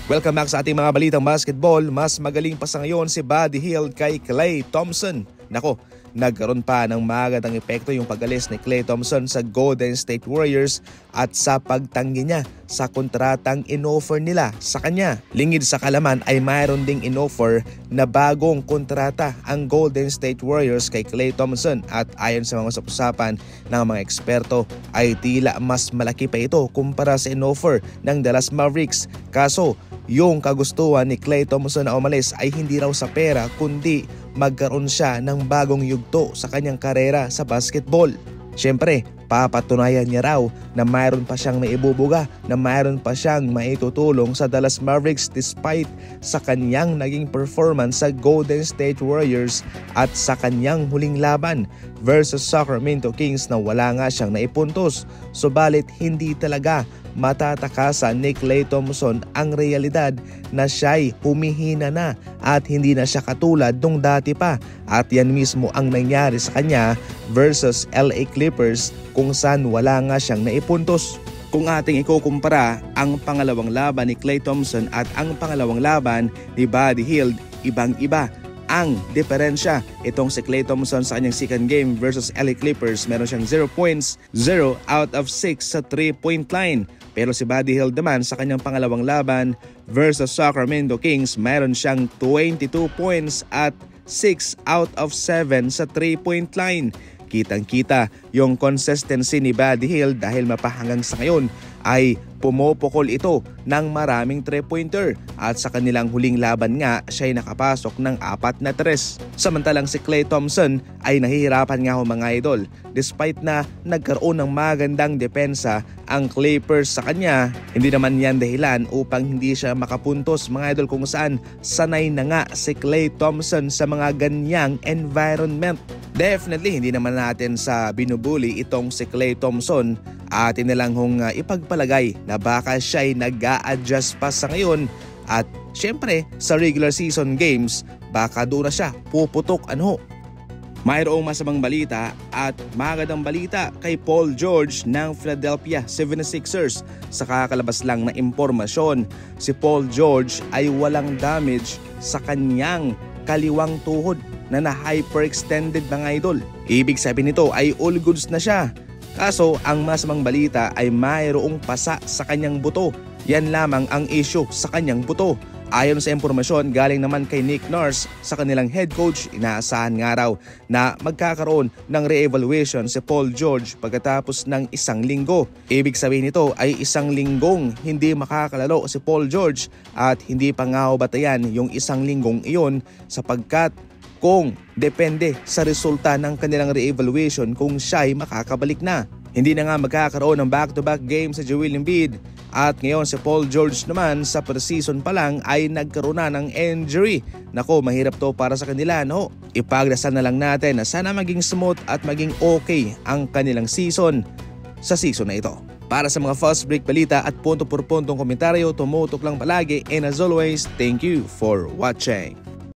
Welcome back sa ating mga balitang basketball. Mas magaling pa sa ngayon si Buddy Hield kay Klay Thompson. Nako, nagkaroon pa ng magandang epekto yung pag-alis ni Klay Thompson sa Golden State Warriors at sa pagtanggi niya sa kontratang inoffer nila sa kanya. Lingid sa kalaman ay mayroon ding inoffer na bagong kontrata ang Golden State Warriors kay Klay Thompson at ayon sa mga usapan ng mga eksperto ay tila mas malaki pa ito kumpara sa inoffer ng Dallas Mavericks. Kaso yung kagustuhan ni Klay Thompson na umalis ay hindi raw sa pera kundi magkaroon siya ng bagong yugto sa kanyang karera sa basketball. Siyempre, papatunayan niya raw na mayroon pa siyang maibubuga, na mayroon pa siyang maitutulong sa Dallas Mavericks despite sa kanyang naging performance sa Golden State Warriors at sa kanyang huling laban versus Sacramento Kings na wala nga siyang naipuntos. Subalit hindi talaga matatakasan ni Klay Thompson ang realidad na siya'y humihina na at hindi na siya katulad nung dati pa, at yan mismo ang nangyari sa kanya versus LA Clippers kung saan wala nga siyang naipuntos. Kung ating ikukumpara ang pangalawang laban ni Klay Thompson at ang pangalawang laban ni Buddy Hield, ibang-iba ang diferensya. Itong si Klay Thompson sa kanyang second game versus LA Clippers, meron siyang 0 points, 0 out of 6 sa 3-point line. Pero si Buddy Hield naman sa kanyang pangalawang laban versus Sacramento Kings, meron siyang 22 points at 6 out of 7 sa 3-point line. Kitang-kita yung consistency ni Buddy Hield dahil mapahanggang sa ngayon ay pumupukol ito ng maraming 3-pointer at sa kanilang huling laban nga siya ay nakapasok ng 4 na 3. Samantalang si Klay Thompson ay nahihirapan nga ho mga idol. Despite na nagkaroon ng magandang depensa ang Clippers sa kanya, hindi naman yan dahilan upang hindi siya makapuntos mga idol, kung saan sanay na nga si Klay Thompson sa mga ganyang environment. Definitely hindi naman natin sa binubuli itong si Klay Thompson at inilanghong ipagpalagay na baka siya ay nag-a-adjust pa sa ngayon at syempre sa regular season games baka doon na siya puputok Mayroong masamang balita at magandang balita kay Paul George ng Philadelphia 76ers. Sa kakalabas lang na impormasyon, si Paul George ay walang damage sa kanyang kaliwang tuhod na hyperextended mga idol. Ibig sabihin nito ay all goods na siya. Kaso ang masamang balita ay mayroong pasa sa kanyang buto. Yan lamang ang issue sa kanyang buto. Ayon sa impormasyon galing naman kay Nick Nurse sa kanilang head coach, inaasahan nga raw na magkakaroon ng re-evaluation si Paul George pagkatapos ng 1 linggo. Ibig sabihin nito ay 1 linggong hindi makakalaro si Paul George at hindi pa nga batayan yung 1 linggong iyon sapagkat kung depende sa resulta ng kanilang re-evaluation kung siya'y makakabalik na. Hindi na nga magkakaroon ng back-to-back games sa Joel Embiid. At ngayon si Paul George naman sa pre-season pa lang ay nagkaroon na ng injury. Nako, mahirap to para sa kanila, no? Ipagdasal na lang natin na sana maging smooth at maging okay ang kanilang season sa season na ito. Para sa mga fast break balita at punto por puntong komentaryo, tumutok lang palagi, and as always, thank you for watching.